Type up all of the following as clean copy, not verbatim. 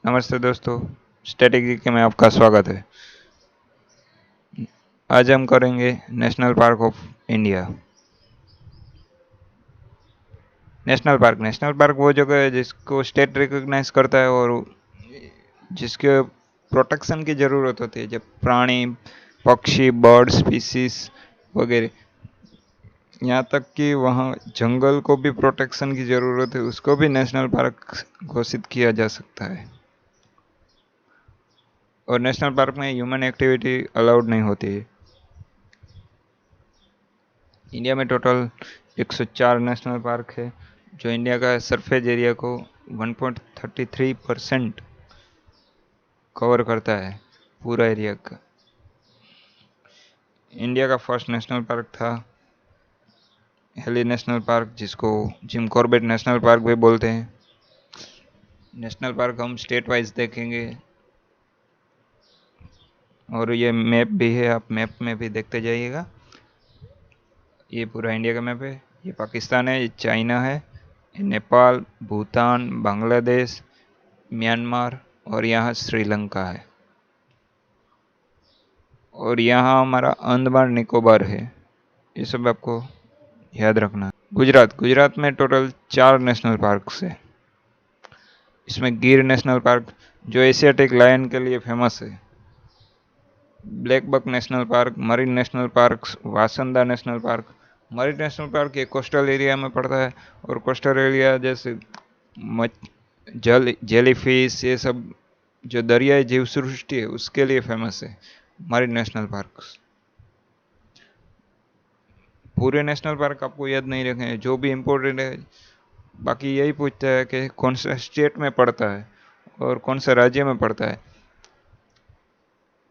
नमस्ते दोस्तों, स्ट्रेटेजी में आपका स्वागत है। आज हम करेंगे national park of India. National park वो जगह है जिसको स्टेट रिकॉग्नाइज करता है और जिसके प्रोटेक्शन की ज़रूरत होती है, जब प्राणी, पक्षी, बर्ड स्पीसीज वगैरह, यहाँ तक कि वहाँ जंगल को भी प्रोटेक्शन की ज़रूरत है, उसको भी नेशनल पार्क घोषित किया जा सकता है। और नेशनल पार्क में ह्यूमन एक्टिविटी अलाउड नहीं होती है। इंडिया में टोटल 104 नेशनल पार्क है, जो इंडिया का सरफेस एरिया को 1.33% कवर करता है, पूरा एरिया का। इंडिया का फर्स्ट नेशनल पार्क था हेली नेशनल पार्क, जिसको जिम कॉर्बेट नेशनल पार्क भी बोलते हैं। नेशनल पार्क हम स्टेट वाइज देखेंगे और ये मैप भी है, आप मैप में भी देखते जाइएगा। ये पूरा इंडिया का मैप है। ये पाकिस्तान है, ये चाइना है, ये नेपाल, भूटान, बांग्लादेश, म्यांमार और यहाँ श्रीलंका है। और यहाँ हमारा अंडमान निकोबार है। ये सब आपको याद रखना। गुजरात में टोटल 4 नेशनल पार्क्स है। इसमें गिर नेशनल पार्क, जो एशियाटिक लायन के लिए फेमस है, black buck national park, marine national park, वासंदा national park. Marine national park ये कोस्टल एरिया में पड़ता है और कोस्टल एरिया जैसे जेलीफिश, ये सब जो दरियाई जीव सृष्टि है उसके लिए फेमस है मरीन नेशनल पार्क। पूरे नेशनल पार्क आपको याद नहीं रखें, जो भी इम्पोर्टेंट है। बाकी यही पूछता है कि कौन सा स्टेट में पड़ता है और कौन सा राज्य में पड़ता है,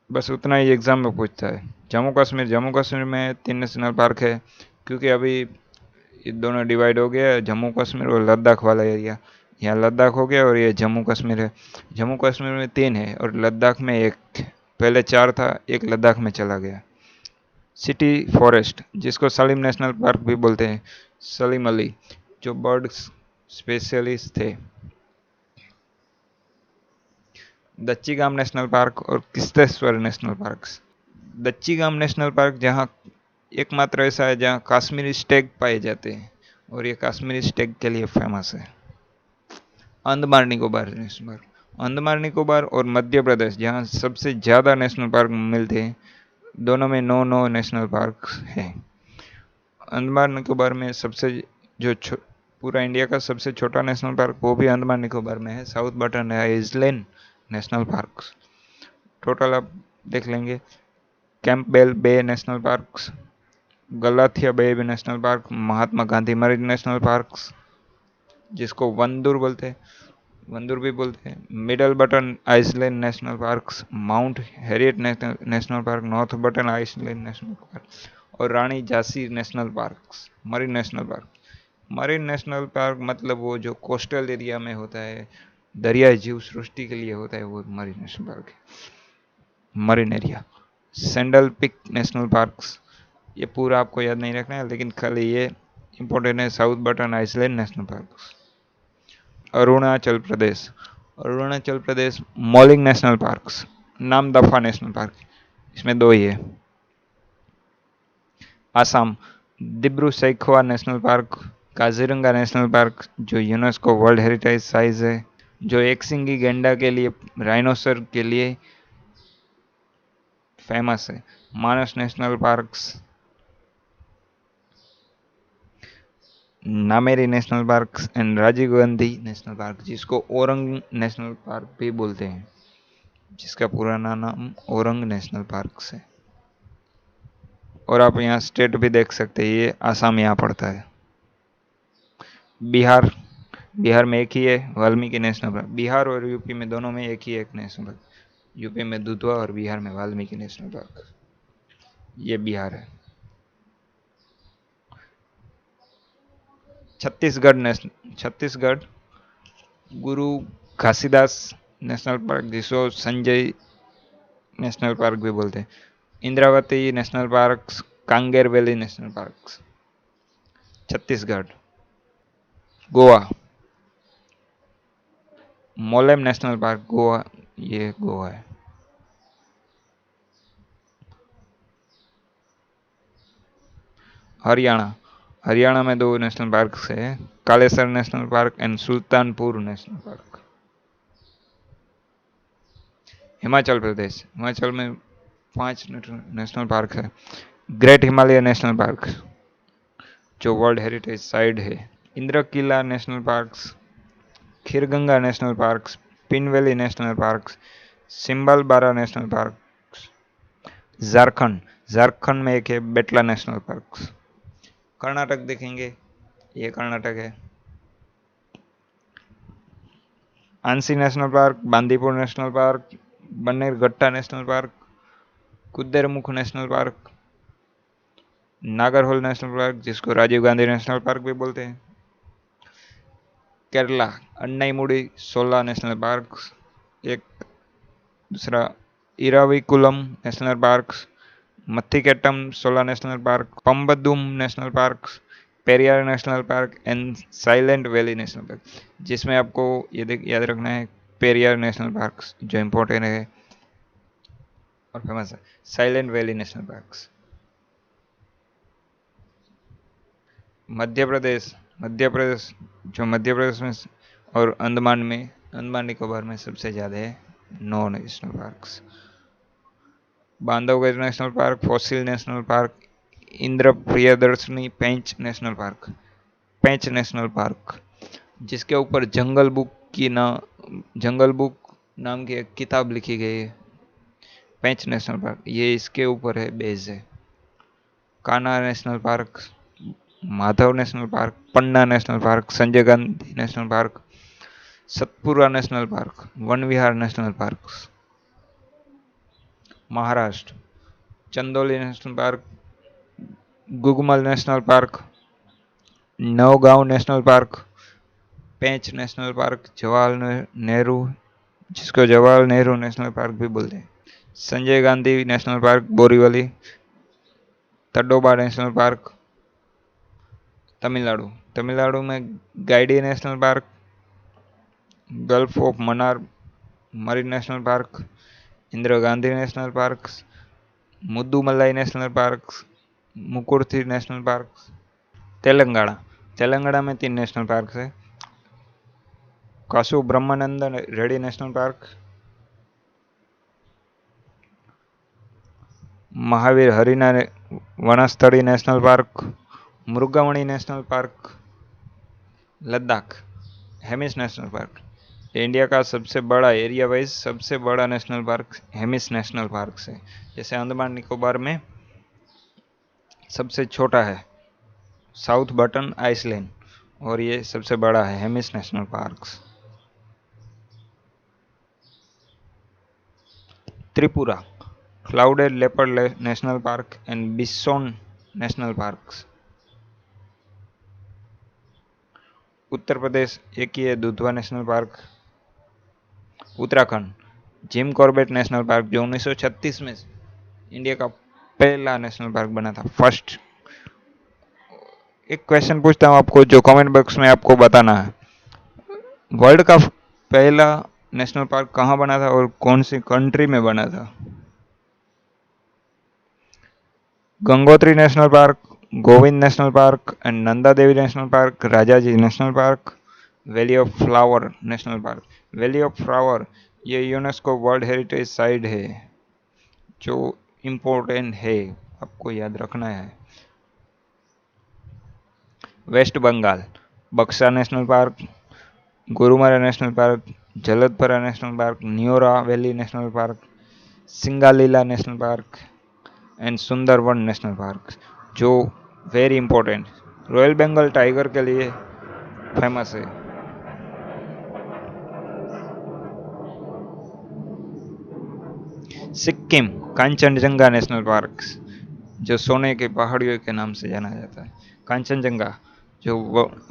बस उतना ही एग्जाम में पूछता है। जम्मू कश्मीर में 3 नेशनल पार्क है, क्योंकि अभी ये दोनों डिवाइड हो गया है, जम्मू कश्मीर और लद्दाख वाला एरिया। यहाँ लद्दाख हो गया और ये जम्मू कश्मीर है। जम्मू कश्मीर में 3 है और लद्दाख में 1। पहले 4 था, एक लद्दाख में चला गया। सिटी फॉरेस्ट, जिसको सलीम नेशनल पार्क भी बोलते हैं, सलीम अली, जो बर्ड स्पेशलिस्ट थे। दच्चीगाम नेशनल पार्क और किश्तेश्वर नेशनल पार्क। दच्चीगाम नेशनल पार्क जहाँ एकमात्र ऐसा है जहाँ कश्मीरी स्टेग पाए जाते हैं और ये कश्मीरी स्टेग के लिए फेमस है। अंडमान निकोबार नेशनल पार्क, अंडमान निकोबार और मध्य प्रदेश, जहाँ सबसे ज़्यादा नेशनल पार्क मिलते हैं, दोनों में 9 नेशनल पार्क हैं। अंडमान निकोबार में सबसे जो पूरा इंडिया का सबसे छोटा नेशनल पार्क, वो भी अंडमान निकोबार में है, south Button island national park. Total आप देख लेंगे, Campbell bay national park, Galathea bay national park, Mahatma Gandhi marine national park, जिसको वंदूर भी बोलते हैं, middle Button island national park, Mount Harriet national park, north Button island national park और Rani Jhansi national park. Marine national park मतलब वो जो कोस्टल एरिया में होता है, दरियाई जीव सृष्टि के लिए होता है, वो मरीन नेशनल पार्क है। Marine area, Saddle Peak National park, ये पूरा आपको याद नहीं रखना है, लेकिन खाली ये इंपॉर्टेंट है, south Button island national park. Arunachal Pradesh Mouling national park, Namdapha national park, इसमें 2 ही है। Assam Dibru Saikhowa national park, Kaziranga national park, जो यूनेस्को वर्ल्ड हेरिटेज साइट है, जो एक सिंगी गैंडा के लिए, राइनोसर के लिए फेमस है। Manas national park, Nameri national park and Rajiv Gandhi national park, जिसको ओरंग नेशनल पार्क भी बोलते हैं, जिसका पुराना नाम ओरंग नेशनल पार्क है। और आप यहाँ स्टेट भी देख सकते हैं, ये आसाम यहाँ पड़ता है। बिहार में एक ही है, वाल्मीकि नेशनल पार्क। बिहार और यूपी में दोनों में एक ही एक नेशनल पार्क, यूपी में दुधवा और बिहार में वाल्मीकि नेशनल पार्क। ये बिहार है। छत्तीसगढ़ गुरु घासीदास नेशनल पार्क, जिसको संजय नेशनल पार्क भी बोलते हैं। Indravati national park, Kanger valley national park. Chhattisgarh. Goa Mollem national park Goa, ये गोवा है। हरियाणा, हरियाणा में दो नेशनल पार्क है, Kalesar national park and Sultanpur national park. Himachal Pradesh, Himachal में 5 नेशनल पार्क है। ग्रेट हिमालय नेशनल पार्क जो वर्ल्ड हेरिटेज साइट है, Inderkilla national parks, Khirganga national parks, Pin valley national parks, Simbalbara national park. Jharkhand, Jharkhand में एक है बेटला नेशनल पार्क। कर्नाटक देखेंगे, ये कर्नाटक है, ANSI national park, Bandipur national park, Bannerghatta national park, Kudremukh national park, Nagarhole national park जिसको राजीव गांधी नेशनल पार्क भी बोलते हैं, केरला अन्नाईमुड़ी सोला नेशनल पार्क, एक दूसरा Eravikulam national park, Mathikettan Shola national park, Pambadum national park, Periyar national park and silent valley national park, जिसमें आपको ये याद रखना है पेरियार नेशनल पार्क जो इम्पोर्टेंट है और फेमस है, silent valley national park. Madhya Pradesh, Madhya Pradesh जो मध्य प्रदेश में और अंडमान में, अंडमान निकोबार में सबसे ज़्यादा है 9 national parks. Bandhavgarh national park, Fossil national park, Indra Priyadarshini Pench national park, Pench national park जिसके ऊपर जंगल बुक नाम की एक किताब लिखी गई है, पेंच नेशनल पार्क ये इसके ऊपर है, बेस है। Kanha national park, Madhav national park, Panna national park, Sanjay Gandhi national park, Satpura national park, Van Vihar national park. Maharashtra, Chandoli national park, Gugamal national park, Navegaon national park, Pench national park, Jawaharlal Nehru जिसको जवाहरलाल नेहरू नेशनल पार्क भी बोलते हैं, Sanjay Gandhi national park Borivali, Tadoba national park, Tamil Nadu, Tamil Nadu में Guindy national park, gulf of Mannar marine national park, Indira Gandhi national park, Mudumalai national park, Mukurthi national park. Telangana, Telangana में 3 national park है, Kasu Brahmananda Reddy national park, Mahavir Harina Vanasthali national park, Mrugavani national park. Ladakh, Hemis national park, India का सबसे बड़ा एरिया वाइज सबसे बड़ा national park Hemis national park है। जैसे अंडमान निकोबार में सबसे छोटा है साउथ बटन आइसलैंड और ये सबसे बड़ा है Hemis national park. Tripura, clouded leopard national park and bison national park. Uttar Pradesh एक ही है, Dudhwa national park. Uttarakhand, Jim Corbett national park जो 1936 में इंडिया का पहला नेशनल पार्क बना था, फर्स्ट। एक क्वेश्चन पूछता हूँ आपको जो कमेंट बॉक्स में आपको बताना है, वर्ल्ड का पहला नेशनल पार्क कहाँ बना था और कौन सी कंट्री में बना था? Gangotri national park, Govind national park and Nanda Devi national park, Rajaji national park, valley of flower national park. Valley of flower ये यूनेस्को वर्ल्ड हेरिटेज साइट है जो इम्पोर्टेंट है, आपको याद रखना है। West Bengal, Buxa national park, Gorumara national park, Jaldapara national park, Neora valley national park, Singalila national park and Sundarban national park जो very important royal Bengal tiger के लिए फेमस है। सिक्किम, कांचनजंगा नेशनल पार्क जो सोने के पहाड़ियों के नाम से जाना जाता है। कांचनजंगा जो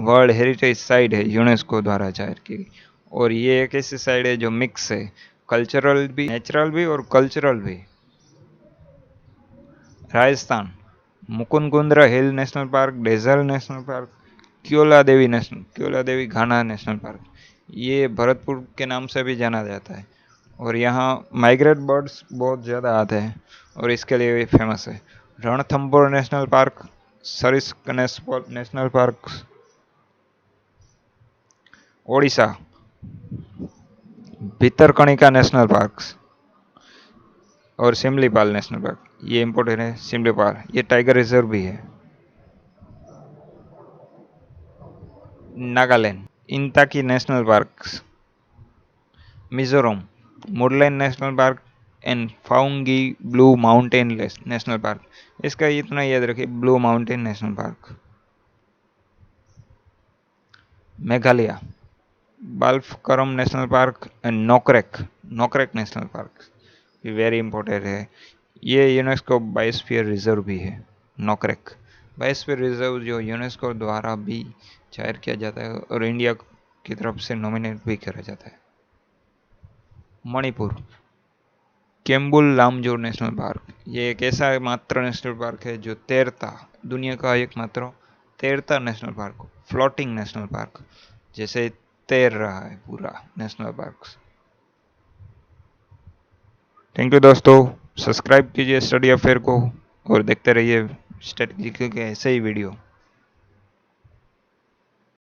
वर्ल्ड हेरिटेज साइट है यूनेस्को द्वारा जाहिर की, और ये एक ऐसी साइट है जो मिक्स है, कल्चरल भी, नेचुरल भी और कल्चरल भी। Rajasthan, Mukundra hill national park, desert national park, Keoladeo Ghana national park ये भरतपुर के नाम से भी जाना जाता है और यहाँ माइग्रेट बर्ड्स बहुत ज़्यादा आते हैं और इसके लिए भी फेमस है। Ranthambore national park, Sariska national park, Odisha, Bhitarkanika national park और सिमलीपाल नेशनल पार्क, ये इम्पोर्टेंट है। सिमलीपाल ये टाइगर रिजर्व भी है। Nagaland, Intanki national park, Mizoram, Murlen national park and Phawngpui blue mountain national park. इसका इतना याद रखिए, blue mountain national park. Meghalaya, Balphakram national park and Nokrek national park, ये वेरी इंपॉर्टेंट है। ये यूनेस्को बायोस्फीयर रिजर्व भी है। नोकरेक बायोस्फीयर रिजर्व जो यूनेस्को द्वारा भी जाहिर किया जाता है और इंडिया की तरफ से नॉमिनेट भी करा जाता है। मणिपुर, केम्बुल लामजोर नेशनल पार्क, ये एक ऐसा मात्र नेशनल पार्क है जो तैरता, दुनिया का एकमात्र तैरता national park, floating national park, जैसे तैर रहा है पूरा नेशनल पार्क। थैंक यू दोस्तों, सब्सक्राइब कीजिए स्टडी अफेयर को और देखते रहिए स्ट्रेटजी के ऐसे ही वीडियो।